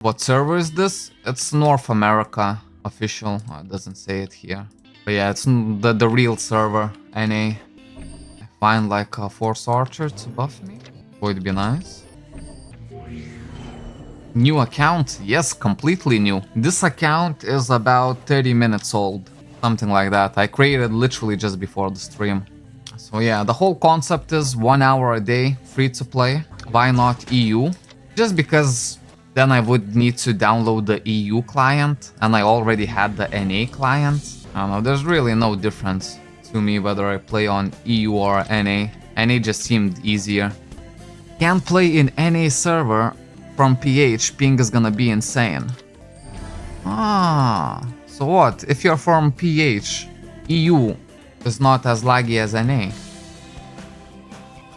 What server is this? It's North America official. Oh, it doesn't say it here. But yeah, it's the real server, NA. I find like a Force Archer to buff me. Would be nice. New account? Yes, completely new. This account is about 30 minutes old. Something like that. I created literally just before the stream. So yeah, the whole concept is 1 hour a day, free to play. Why not EU? Just because then I would need to download the EU client, and I already had the NA client. I don't know, there's really no difference to me whether I play on EU or NA. NA just seemed easier. Can't play in NA server from PH, ping is gonna be insane. Ah, so what? If you're from PH, EU is not as laggy as NA.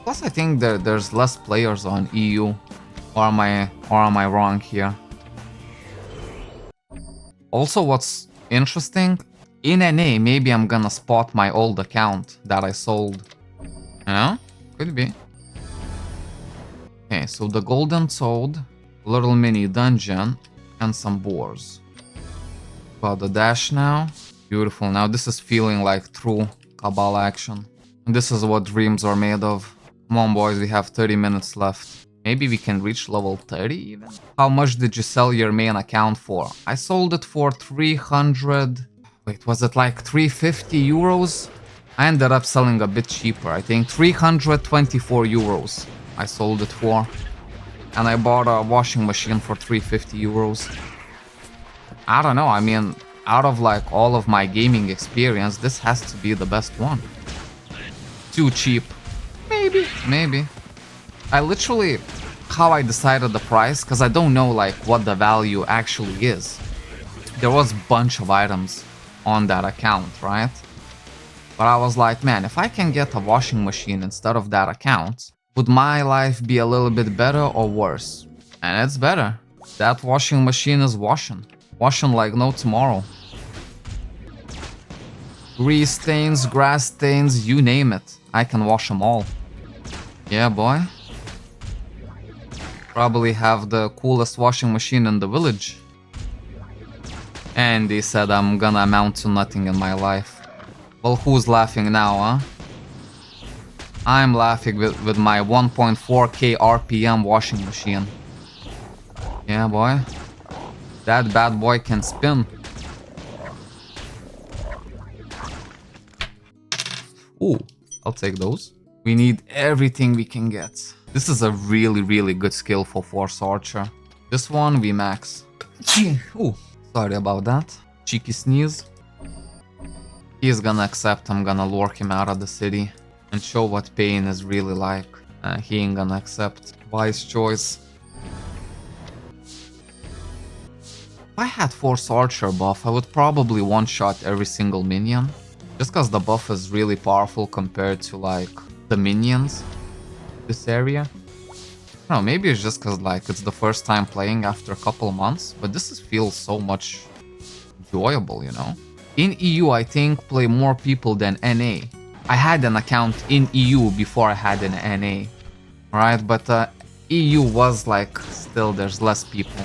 Plus, I think there's less players on EU. Or am I wrong here? Also, what's interesting, in NA, maybe I'm gonna spot my old account that I sold. You know? Could be. Okay, so the Golden Toad, little mini dungeon, and some boars. About the dash now. Beautiful. Now this is feeling like true Cabal action. And this is what dreams are made of. Come on, boys, we have 30 minutes left. Maybe we can reach level 30 even? How much did you sell your main account for? I sold it for 300... Wait, was it like 350 euros? I ended up selling a bit cheaper. I think 324 euros I sold it for. And I bought a washing machine for 350 euros. I don't know, I mean, out of like all of my gaming experience, this has to be the best one. Too cheap. Maybe. I literally, how I decided the price, because I don't know like what the value actually is. There was a bunch of items on that account, right? But I was like, man, if I can get a washing machine instead of that account, would my life be a little bit better or worse? And it's better. That washing machine is washing. Washing like no tomorrow. Grease stains, grass stains, you name it. I can wash them all. Yeah, boy. Probably have the coolest washing machine in the village. And they said I'm gonna amount to nothing in my life. Well, who's laughing now, huh? I'm laughing with my 1.4k RPM washing machine. Yeah, boy. That bad boy can spin. Ooh, I'll take those. We need everything we can get. This is a really good skill for Force Archer. This one we max. Ooh, sorry about that. Cheeky sneeze. He's gonna accept I'm gonna lure him out of the city and show what pain is really like. He ain't gonna accept. Wise choice. If I had Force Archer buff, I would probably one-shot every single minion. Just cause the buff is really powerful compared to like the minions this area. No, maybe it's just cause like it's the first time playing after a couple months, but this feels so much enjoyable, you know? In EU, I think play more people than NA. I had an account in EU before I had an NA, right? But EU was like, still there's less people,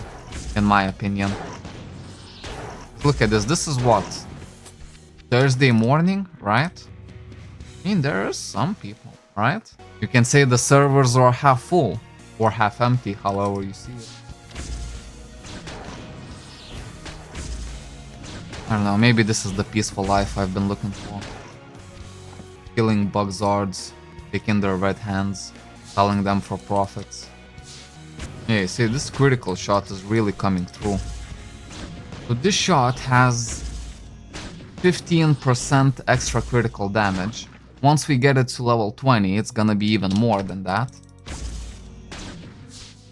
in my opinion. Look at this, this is what? Thursday morning, right? I mean, there are some people, right? You can say the servers are half full, or half empty, however you see it. I don't know, maybe this is the peaceful life I've been looking for. Killing bugzards, taking their red hands, selling them for profits. Yeah, see, this critical shot is really coming through. So this shot has 15% extra critical damage. Once we get it to level 20, it's gonna be even more than that.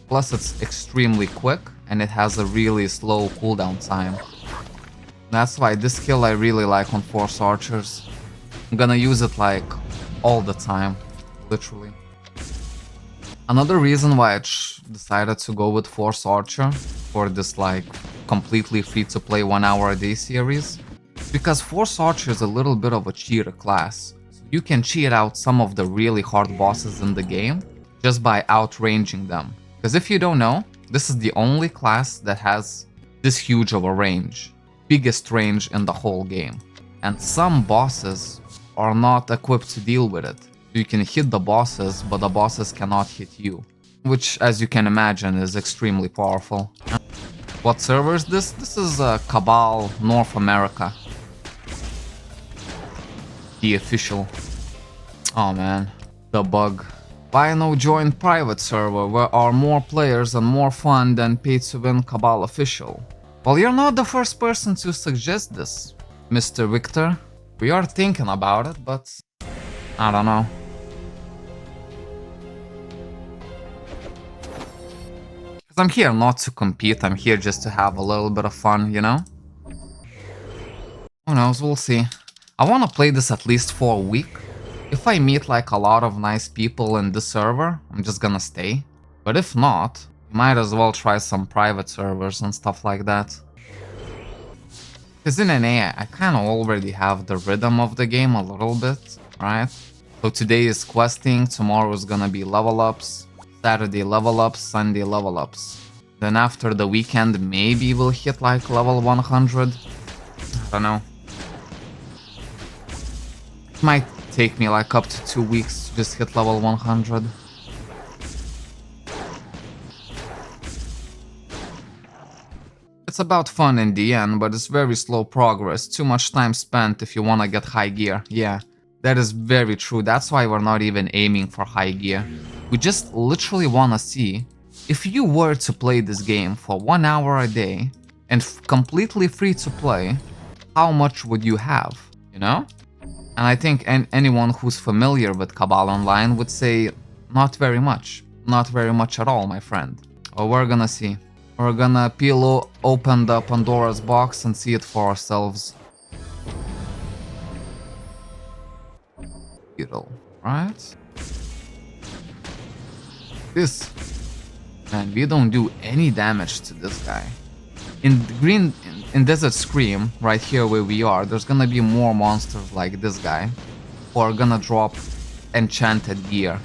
Plus it's extremely quick, and it has a really slow cooldown time. That's why this skill I really like on Force Archers. I'm gonna use it like all the time, literally. Another reason why I decided to go with Force Archer for this like completely free to play 1 hour a day series, because Force Archer is a little bit of a cheater class. So you can cheat out some of the really hard bosses in the game just by outranging them. Because if you don't know, This is the only class that has this huge of a range. Biggest range in the whole game. And some bosses are not equipped to deal with it. You can hit the bosses, but the bosses cannot hit you. Which, as you can imagine, is extremely powerful. What server is this? This is Cabal North America. The official. Oh man, the bug. Why no join private server where are more players and more fun than pay to win Cabal official? Well, you're not the first person to suggest this, Mr. Victor. We are thinking about it, but I don't know. Because I'm here not to compete, I'm here just to have a little bit of fun, you know? Who knows, we'll see. I want to play this at least for a week. If I meet like a lot of nice people in this server, I'm just gonna stay. But if not, might as well try some private servers and stuff like that. Because in NA, I kind of already have the rhythm of the game a little bit, right? So today is questing, tomorrow is gonna be level ups, Saturday level ups, Sunday level ups. Then after the weekend, maybe we'll hit like level 100. I don't know. It might take me like up to 2 weeks to just hit level 100. It's about fun in the end, but it's very slow progress. Too much time spent if you wanna get high gear. Yeah, that is very true. That's why we're not even aiming for high gear. We just literally wanna see if you were to play this game for 1 hour a day and completely free to play, how much would you have, you know? And I think anyone who's familiar with Cabal Online would say, not very much. Not very much at all, my friend. Well, we're gonna see. We're gonna open the Pandora's box and see it for ourselves. Beetle, right? This. Man, we don't do any damage to this guy. In green, in Desert Scream, right here where we are, there's gonna be more monsters like this guy, who are gonna drop enchanted gear.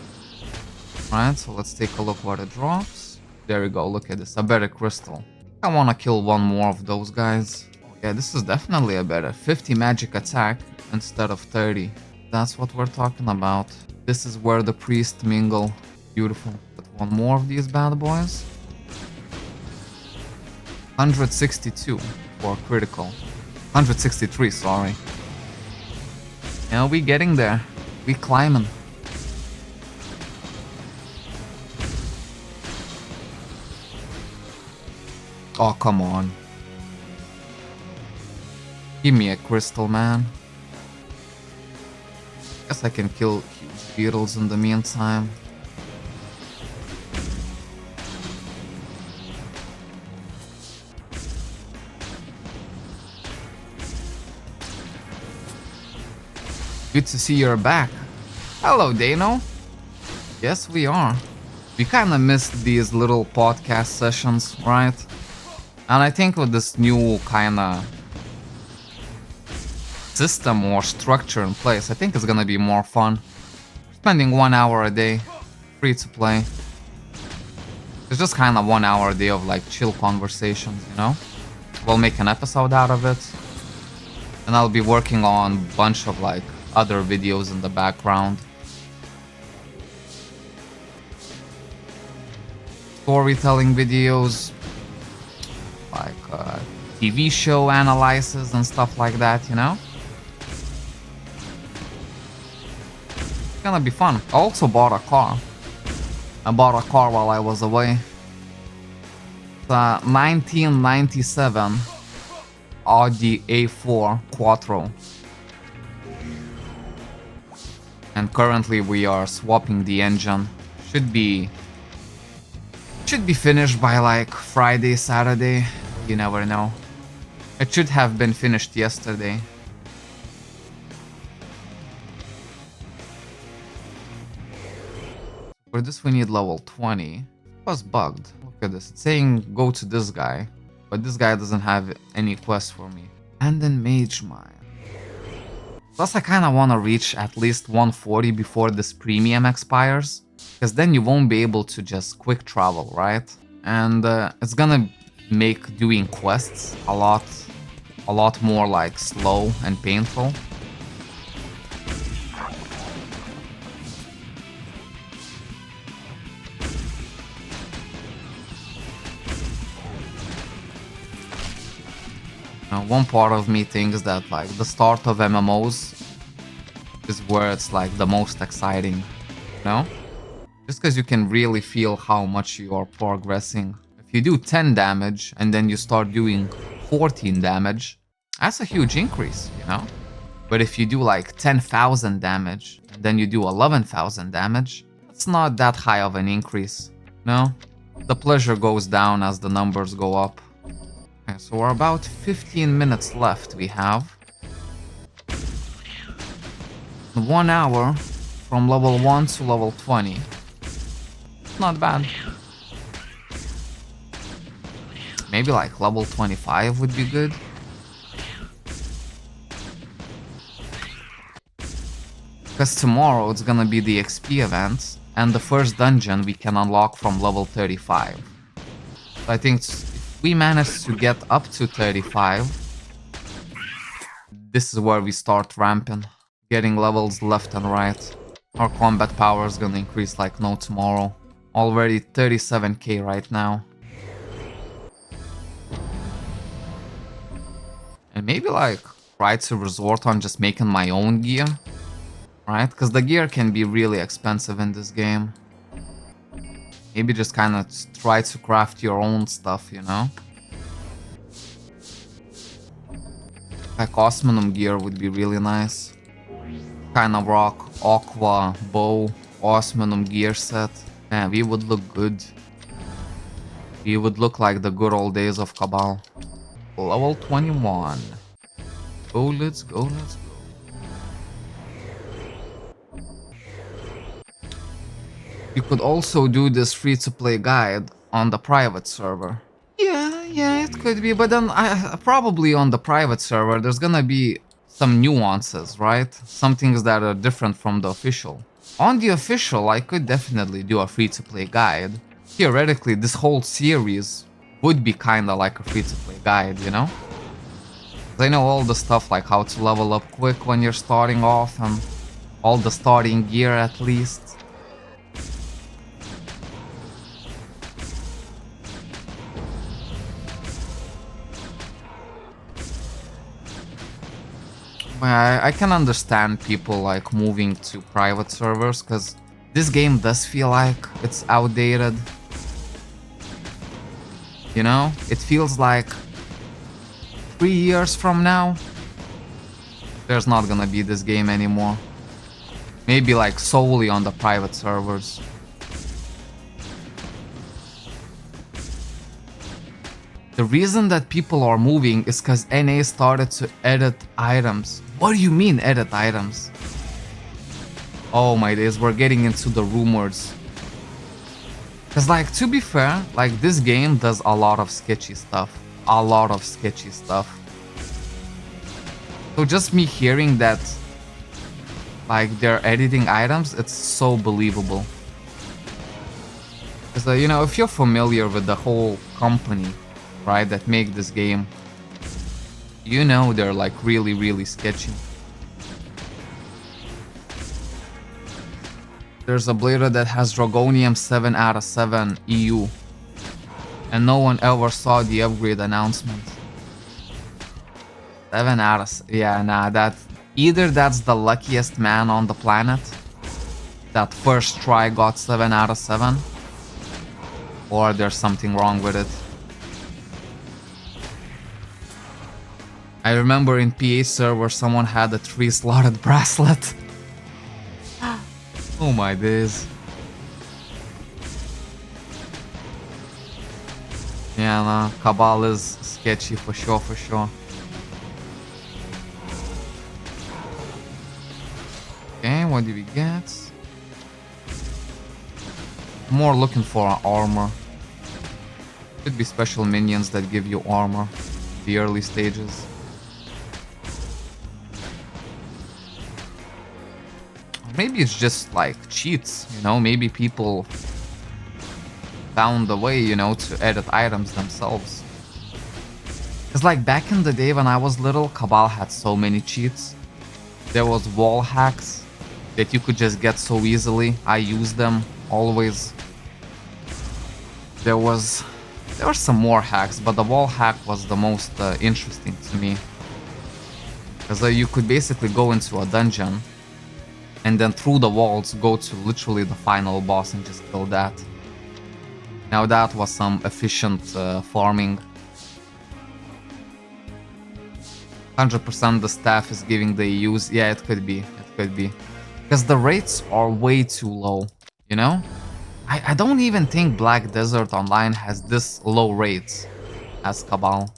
Right, so let's take a look what it drops. There we go, look at this, a better crystal. I wanna kill one more of those guys. Yeah, this is definitely a better 50 magic attack instead of 30. That's what we're talking about. This is where the priest mingle. Beautiful. Put one more of these bad boys. 162 for critical. 163, sorry. Yeah, we getting there. We climbing. Oh, come on. Give me a crystal, man. Guess I can kill huge beetles in the meantime. Good to see you're back. Hello, Dano. Yes, we are. We kinda missed these little podcast sessions, right? And I think with this new kinda system or structure in place, I think it's gonna be more fun. Spending 1 hour a day, free to play. It's just kinda 1 hour a day of like chill conversations, you know? We'll make an episode out of it. And I'll be working on a bunch of like other videos in the background. Storytelling videos, like TV show analysis and stuff like that, you know? It's gonna be fun. I also bought a car. I bought a car while I was away. It's a 1997 Audi A4 Quattro. And currently we are swapping the engine. Should be finished by like Friday, Saturday. You never know. It should have been finished yesterday. For this we need level 20. It was bugged. Look at this. It's saying go to this guy. But this guy doesn't have any quest for me. And then Mage Mine. Plus I kinda wanna reach at least 140 before this premium expires. Because then you won't be able to just quick travel, right? And it's gonna make doing quests a lot more like slow and painful. One part of me thinks that like the start of MMOs is where it's like the most exciting, you know? Just because you can really feel how much you are progressing. If you do 10 damage and then you start doing 14 damage, that's a huge increase, you know? But if you do like 10,000 damage and then you do 11,000 damage, it's not that high of an increase, no? The pleasure goes down as the numbers go up. Okay, so we're about 15 minutes left we have. 1 hour from level 1 to level 20. Not bad. Maybe like level 25 would be good. Because tomorrow it's gonna be the XP event, and the first dungeon we can unlock from level 35. So I think if we manage to get up to 35, this is where we start ramping, getting levels left and right. Our combat power is gonna increase like no tomorrow. Already 37k right now. And maybe like try to resort on just making my own gear. Right? Because the gear can be really expensive in this game. Maybe just kind of try to craft your own stuff, you know? Like Osmanum gear would be really nice. Kind of rock, aqua, bow, Osmanum gear set. Yeah, we would look good. We would look like the good old days of Cabal. Level 21. Oh, let's go, let's go. You could also do this free-to-play guide on the private server. Yeah, it could be, but then probably on the private server there's gonna be some nuances, right? Some things that are different from the official. On the official, I could definitely do a free-to-play guide. Theoretically, this whole series would be kinda like a free-to-play guide, you know? I know all the stuff like how to level up quick when you're starting off and all the starting gear at least. I can understand people like moving to private servers because this game does feel like it's outdated. You know, it feels like 3 years from now there's not gonna be this game anymore. Maybe like solely on the private servers. The reason that people are moving is because NA started to edit items. What do you mean edit items? Oh my days, we're getting into the rumors. Because like, to be fair, like this game does a lot of sketchy stuff. A lot of sketchy stuff. So just me hearing that like they're editing items, it's so believable. Because you know, if you're familiar with the whole company, right, that make this game, you know they're like really sketchy. There's a blader that has Dragonium 7 out of 7 EU, and no one ever saw the upgrade announcement. 7 out of... yeah, nah, that... either that's the luckiest man on the planet, that first try got 7 out of 7, or there's something wrong with it. I remember in PA server someone had a 3-slotted bracelet. Oh my days. Yeah, no, Cabal is sketchy for sure, for sure. Okay, what do we get? More looking for armor. Could be special minions that give you armor. The early stages. Maybe it's just like cheats, you know, maybe people found a way, you know, to edit items themselves. It's like back in the day when I was little, Cabal had so many cheats. There was wall hacks that you could just get so easily. I used them always. There were some more hacks, but the wall hack was the most interesting to me. Because you could basically go into a dungeon and then through the walls go to literally the final boss and just kill that. Now that was some efficient farming. 100% the staff is giving the EUs. Yeah, it could be. It could be. Because the rates are way too low, you know? I don't even think Black Desert Online has this low rates as Cabal.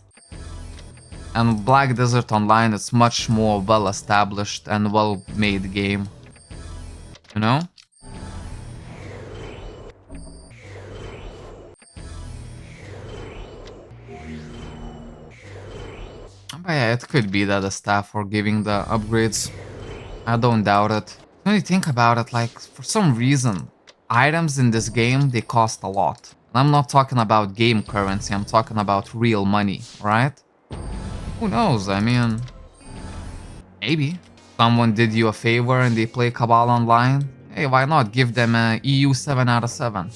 And Black Desert Online is much more well established and well made game. You know? But yeah, it could be that the staff are giving the upgrades. I don't doubt it. When you think about it, like, for some reason, items in this game, they cost a lot. And I'm not talking about game currency, I'm talking about real money, right? Who knows, I mean... Maybe. Someone did you a favor and they play Cabal Online? Hey, why not give them a EU 7 out of 7?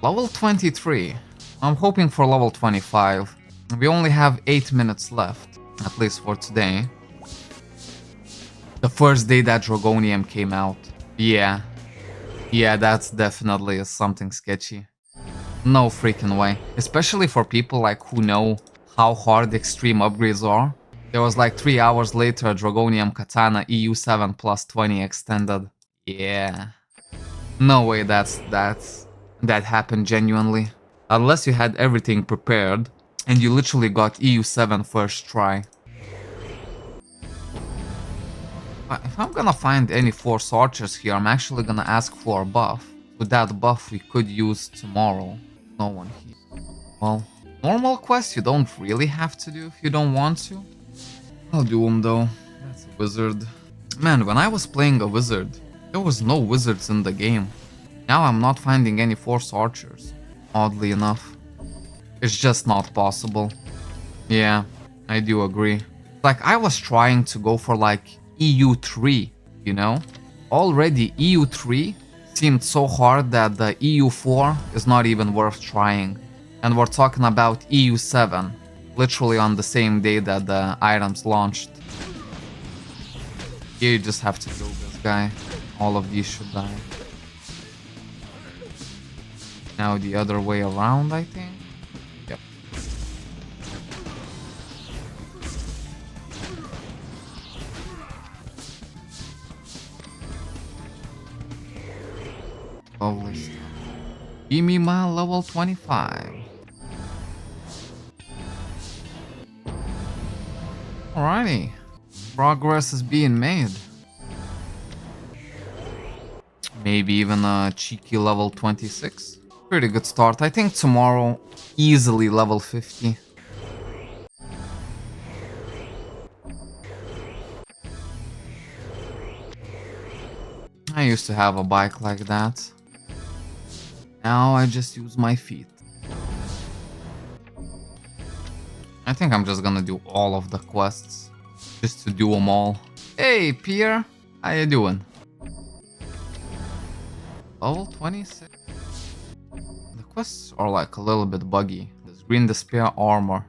Level 23. I'm hoping for level 25. We only have 8 minutes left, at least for today. The first day that Dragonium came out. Yeah, that's definitely something sketchy. No freaking way. Especially for people like who know how hard extreme upgrades are. There was like 3 hours later Dragonium Katana EU 7 plus 20 extended. Yeah. No way that happened genuinely. Unless you had everything prepared and you literally got EU 7 first try. If I'm gonna find any Force Archers here, I'm actually gonna ask for a buff. With that buff we could use tomorrow. No one here. Well, normal quests you don't really have to do if you don't want to. I'll do them though. That's a wizard. Man, when I was playing a wizard, there was no wizards in the game. Now I'm not finding any Force Archers. Oddly enough. It's just not possible. Yeah, I do agree. Like, I was trying to go for like EU3, you know? Already EU3 seemed so hard that the EU4 is not even worth trying. And we're talking about EU7, literally on the same day that the items launched. Here you just have to kill this guy. All of these should die. Now the other way around, I think. Yep. Lovely stuff. Give me my level 25. Alrighty. Progress is being made. Maybe even a cheeky level 26. Pretty good start. I think tomorrow, easily level 50. I used to have a bike like that. Now I just use my feet. I think I'm just gonna do all of the quests. Just to do them all. Hey, Pierre! How you doing? Level 26. The quests are like a little bit buggy. There's Green Despair armor.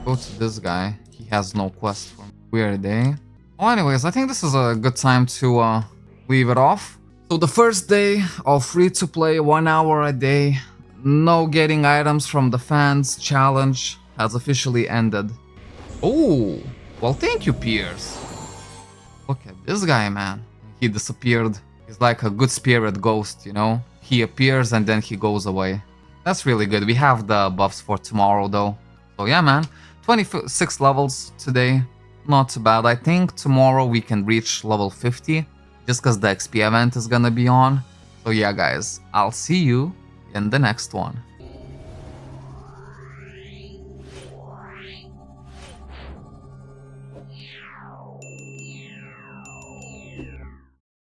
Go to this guy. He has no quest for me. Weird, eh? Well, anyways, I think this is a good time to leave it off. So the first day of free-to-play 1 hour a day, no getting items from the fans challenge has officially ended. Oh, well, thank you, Piers. Look at this guy, man. He disappeared. He's like a good spirit ghost, you know? He appears and then he goes away. That's really good. We have the buffs for tomorrow, though. So yeah, man. 26 levels today. Not too bad. I think tomorrow we can reach level 50. Just because the XP event is gonna be on. So yeah, guys. I'll see you in the next one.